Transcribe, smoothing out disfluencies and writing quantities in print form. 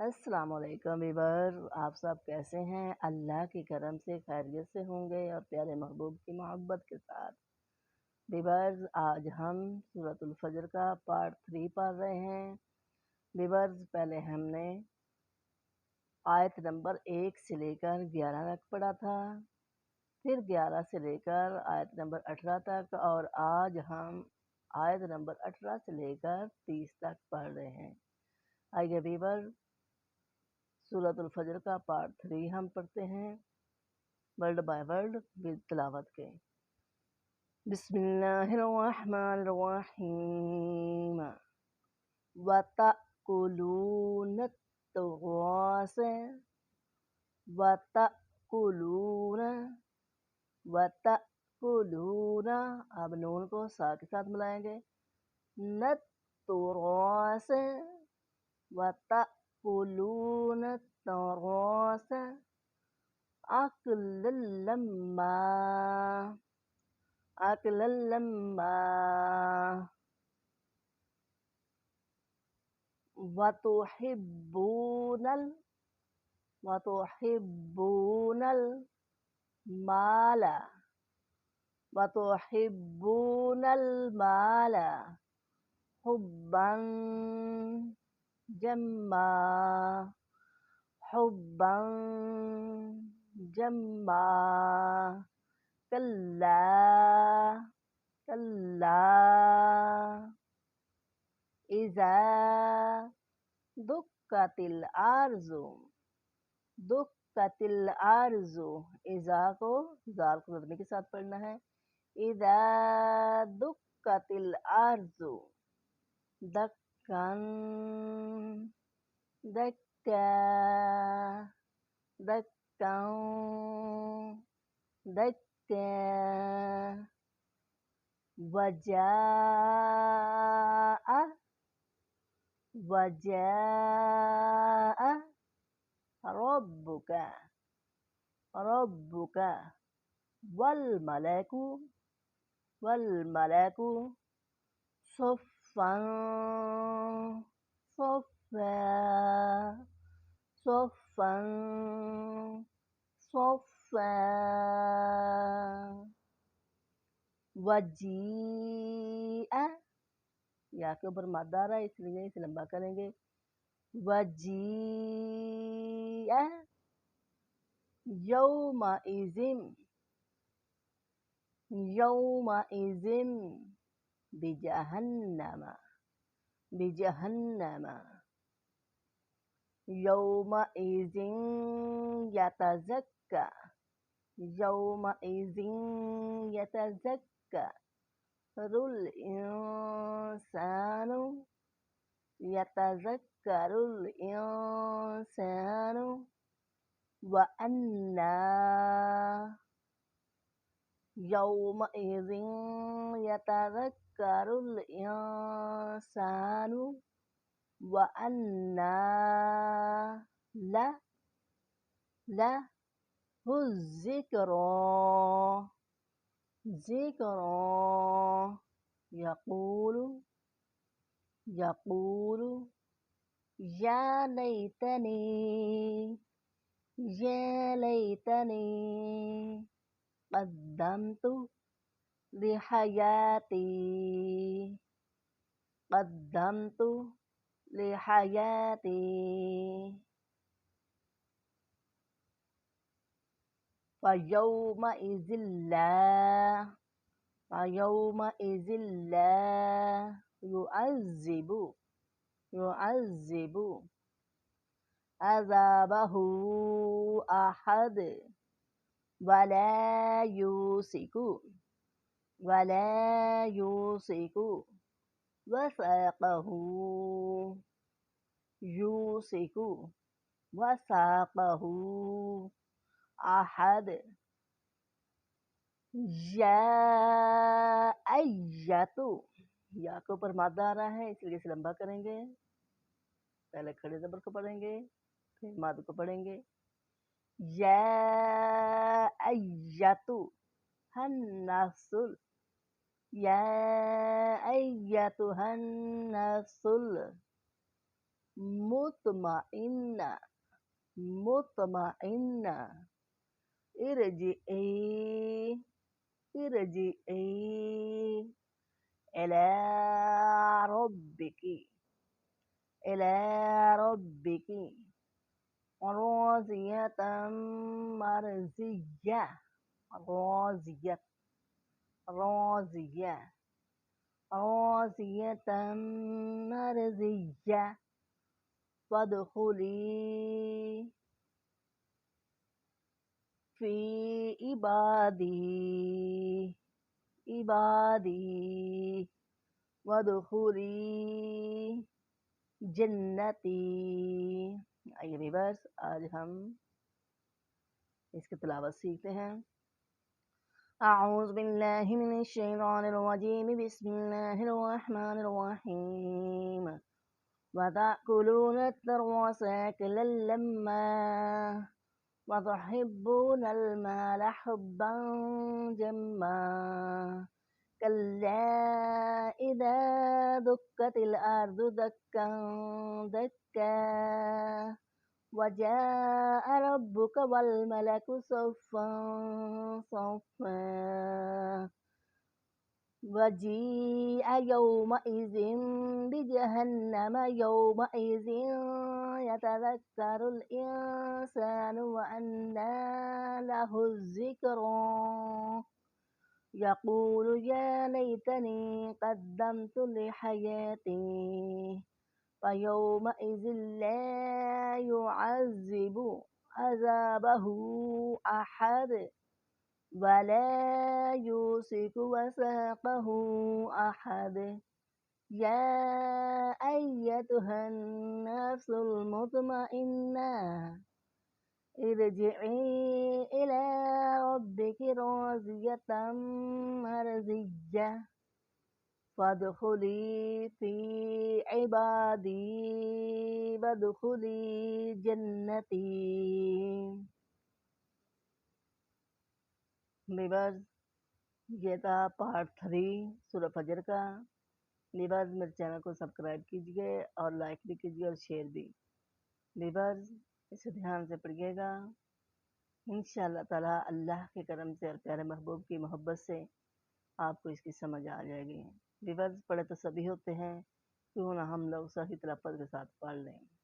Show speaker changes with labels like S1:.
S1: السلام علیکم ویور، آپ سب کیسے ہیں؟ اللہ کی کرم سے خیریت سے ہوں گے اور پیارے محبوب کی محبت کے ساتھ۔ ویورز، آج ہم سورۃ الفجر کا پارٹ 3 پڑھ رہے ہیں۔ ویورز، پہلے ہم نے آیت نمبر 1 سے لے کر 11 تک پڑھا تھا، پھر 11 سے لے کر آیت نمبر 18 تک، اور آج ہم آیت نمبر 18 سے لے کر 30 تک پڑھ رہے ہیں۔ آئیے ویور، سورۃ الفجر کا پارٹ 3 ہم پڑھتے ہیں ورڈ بائی ورڈ ود تلاوت کے۔ بسم اللہ الرحمن الرحیم۔ وَتَأْكُلُونَ التُّرَاثَ وَتَأْكُلُونَ اب نون کو سا کے ساتھ ملائیں گے، نَتُّرَاثَ وَتَأْكُلُونَ التُّرَاثَ أَكْلًا لَمًّا وَتُحِبُّونَ المال حبا جما كلا إذا دكت الأرض إذا کو زال کو زدمی کے ساتھ پڑھنا ہے، إذا دكت الأرض دكا دكا دكا دكا وجاء ربك والملك صفا صفا وجیء، یا کے اوپر مادہ آ رہا ہے اس لیے اسے لمبا کریں گے، وجیء یومئذ بجہنم یومئذ یتذکر الإنسان وأنى يومئذ يتذكر الإنسان وأنى له الذكرى يقول يا ليتني قدمت لحياتي فيومئذ لا يعذب عذابه أحد ولا يوثق وثاقه أحد یا ایتو، یا کے اوپر مادہ آ رہا ہے اس لیے اسے لمبا کریں گے، پہلے کھڑے زبر کو پڑھیں گے پھر ماد کو پڑھیں گے، یا ایتو النفس یا ایتها النفس مطمئنہ مطمئنہ ارجعی ارجعی الی ربکی الی ربکی راضیة مرضیہ راضیہ راضیہ راضیة مرضیہ فادخلی فی عبادی عبادی وادخلی جنتی۔ آئیے ویورس، آج ہم اس کی تلاوت سیکھتے ہیں۔ اعوذ باللہ من الشیطان الرجیم، بسم اللہ الرحمن الرحیم۔ وَتَأْكُلُونَ التُّرَاثَ أَكْلًا لَمًّا وَتُحِبُّونَ الْمَالَ حُبًّا جَمًّا كَلَّا إِذَا دُكَّتِ الْأَرْضُ دَكًّا دَكًّا وَجَاءَ رَبُّكَ وَالْمَلَكُ صَفًّا صَفًّا وَجِيءَ يَوْمَئِذٍ بِجَهَنَّمَ يَوْمَئِذٍ يَتَذَكَّرُ الْإِنسَانُ وَأَنَّى لَهُ الذِّكْرَىٰ يَقُولُ يَا لَيْتَنِي قَدَّمْتُ لِحَيَاتِي فَيَوْمَئِذٍ لَا يُعَذِّبُ عَذَابَهُ أَحَدٌ وَلَا يُوثِقُ وَثَاقَهُ أَحَدٌ يَا أَيَّتُهَا النَّفْسُ الْمُطْمَئِنَّةُ ارجعي إلى ربك راضية مرضية فادخلي في عبادي وادخلي جنتی۔ ویورز، یہ تھا پارٹ 3 سورہ فجر کا۔ ویورز، میرے چینل کو سبسکرائب کیجیے اور لائک بھی کیجیے اور شیئر بھی۔ ویورز، اسے دھیان سے پڑھیے گا، انشاءاللہ تعالی اللہ کے کرم سے اور پیارے محبوب کی محبت سے آپ کو اس کی سمجھ آ جائے گی۔ ویورز، پڑھے تو سبھی ہوتے ہیں، کیوں نہ ہم لوگ صحیح تلفظ کے ساتھ پڑھ لیں۔